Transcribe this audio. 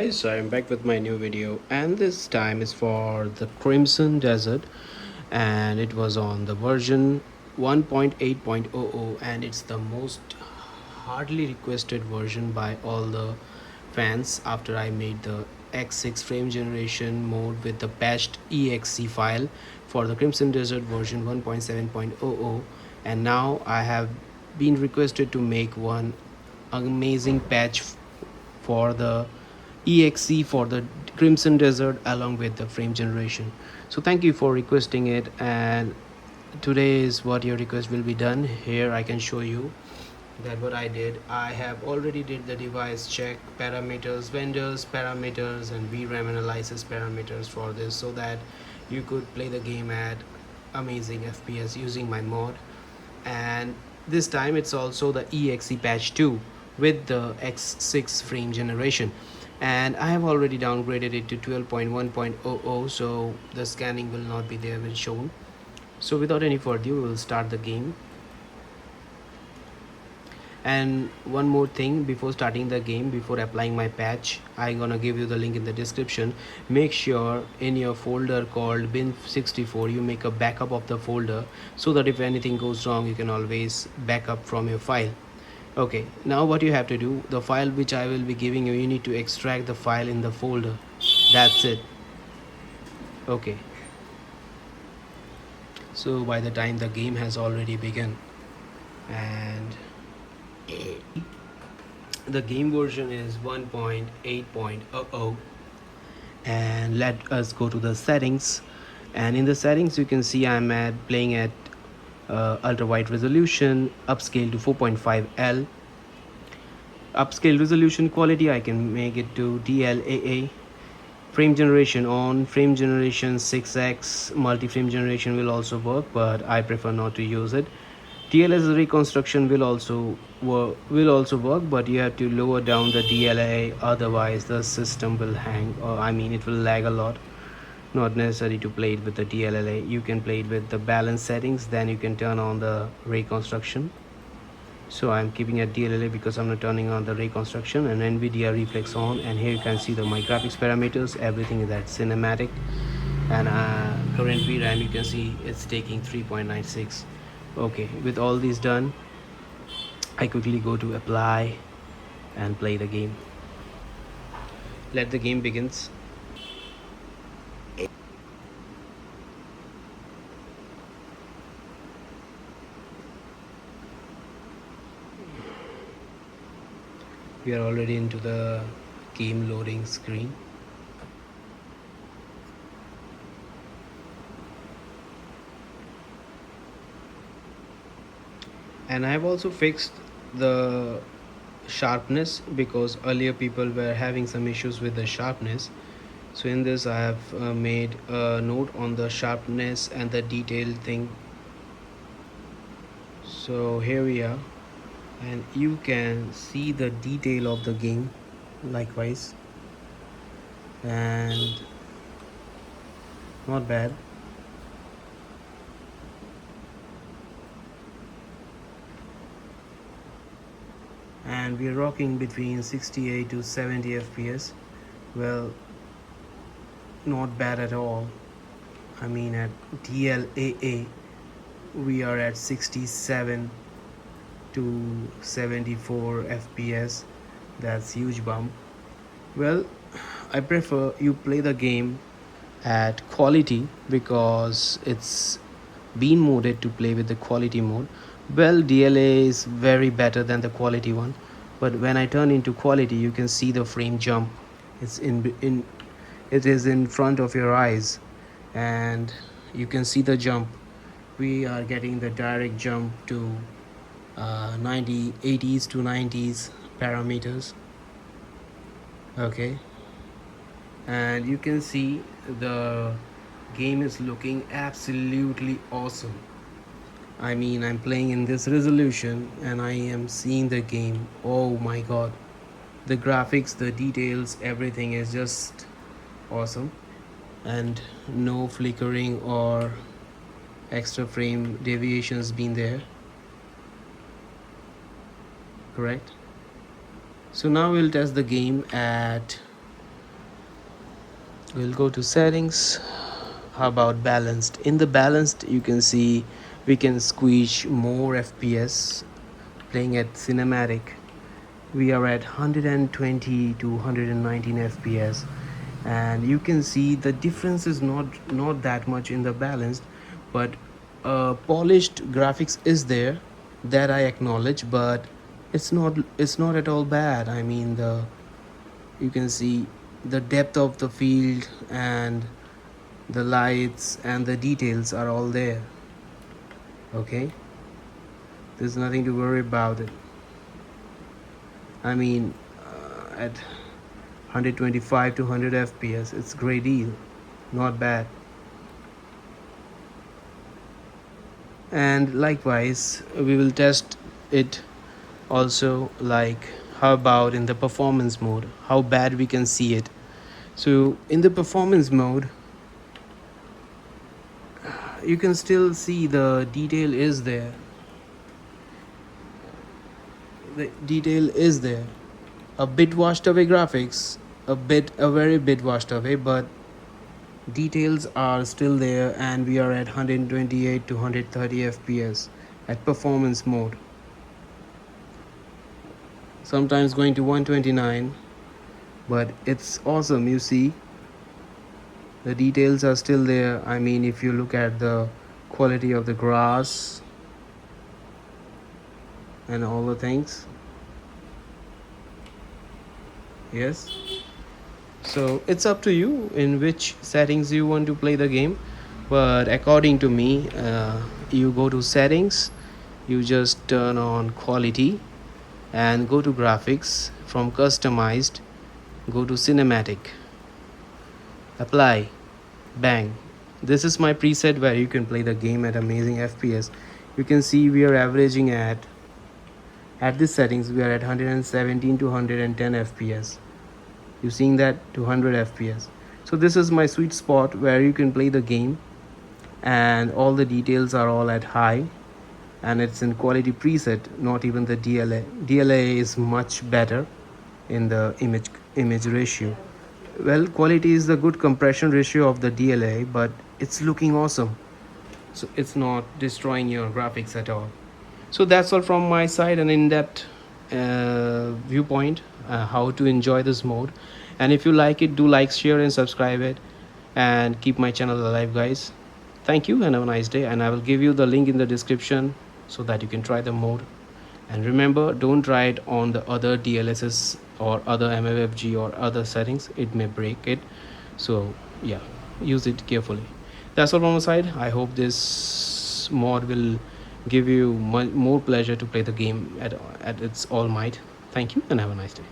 Guys, so I'm back with my new video, and this time is for the Crimson Desert, and it was on the version 1.8.00, and it's the most hardly requested version by all the fans after I made the X6 frame generation mode with the patched exe file for the Crimson Desert version 1.7.00, and now I have been requested to make one amazing patch for the exe for the Crimson Desert along with the frame generation. So thank you for requesting it, and today is what your request will be done. Here I can show you that what I did. I have already did the device check parameters, vendors parameters, and VRAM analysis parameters for this, so that you could play the game at amazing FPS using my mod. And this time it's also the EXE patch 2 with the X6 frame generation, and I have already downgraded it to 12.1.00, so the scanning will not be there when shown. So without any further, we will start the game. And one more thing before starting the game, before applying my patch, I'm gonna give you the link in the description. Make sure in your folder called bin64 you make a backup of the folder, so that if anything goes wrong you can always back up from your file. Okay, now what you have to do, the file which I will be giving you, you need to extract the file in the folder. That's it. Okay, so by the time the game has already begun, and the game version is 1.8.00, and let us go to the settings. And in the settings you can see I'm playing at ultra wide resolution, upscale to 4.5L. Upscale resolution quality I can make it to DLAA. Frame generation on, frame generation 6x, multi-frame generation will also work, but I prefer not to use it. DLSS reconstruction will also work, but you have to lower down the DLA, otherwise the system will hang, or I mean it will lag a lot. Not necessary to play it with the DLLA. You can play it with the balance settings, then you can turn on the reconstruction. So I'm keeping at DLLA because I'm not turning on the reconstruction, and NVIDIA reflex on. And here you can see my graphics parameters, everything is at cinematic. And current VRAM you can see it's taking 3.96. Okay, with all these done, I quickly go to apply and play the game. Let the game begins. We are already into the game loading screen. And I have also fixed the sharpness, because earlier people were having some issues with the sharpness. So in this I have made a note on the sharpness and the detail thing. So here we are, and you can see the detail of the game likewise, and not bad. And we're rocking between 68 to 70 FPS. Well, not bad at all. I mean, at DLAA we are at 67 to 74 FPS. That's huge bump. Well, I prefer you play the game at quality, because it's been moded to play with the quality mode. Well, DLA is very better than the quality one, but when I turn into quality you can see the frame jump. It's it is in front of your eyes, and you can see the jump. We are getting the direct jump to 80s to 90s parameters. Okay, and you can see the game is looking absolutely awesome. I mean, I'm playing in this resolution and I am seeing the game. Oh my god, the graphics, the details, everything is just awesome. And no flickering or extra frame deviations been there, correct? So now we'll test the game at We'll go to settings. How about balanced? In the balanced, you can see we can squeeze more FPS. Playing at cinematic, we are at 120 to 119 FPS, and you can see the difference is not that much in the balanced, but polished graphics is there, that I acknowledge, but it's not at all bad. I mean, the you can see the depth of the field and the lights and the details are all there. Okay, there's nothing to worry about it. I mean, at 125 to 100 FPS, it's great deal, not bad. And likewise, we will test it also, like how about in the performance mode, how bad we can see it. So in the performance mode, you can still see the detail is there. The detail is there. A bit washed away graphics, a very bit washed away, but details are still there, and we are at 128 to 130 FPS at performance mode. Sometimes going to 129, but it's awesome. You see, the details are still there. I mean, if you look at the quality of the grass and all the things, yes. So it's up to you in which settings you want to play the game, but according to me, you go to settings, you just turn on quality and go to graphics. From customized, go to cinematic, apply, bang. This is my preset where you can play the game at amazing FPS. You can see we are averaging at this settings, we are at 117 to 110 FPS. You seeing that, to 100 FPS. So this is my sweet spot where you can play the game, and all the details are all at high, and it's in quality preset, not even the DLA is much better in the image ratio. Well, quality is the good compression ratio of the DLA, but it's looking awesome, so it's not destroying your graphics at all. So that's all from my side, an in-depth viewpoint how to enjoy this mode. And if you like it, do like, share and subscribe it, and keep my channel alive, guys. Thank you and have a nice day, and I will give you the link in the description so that you can try the mode. And remember, don't try it on the other DLSS or other MFFG or other settings, it may break it. So yeah, use it carefully. That's all from my side. I hope this mod will give you more pleasure to play the game at its all might. Thank you and have a nice day.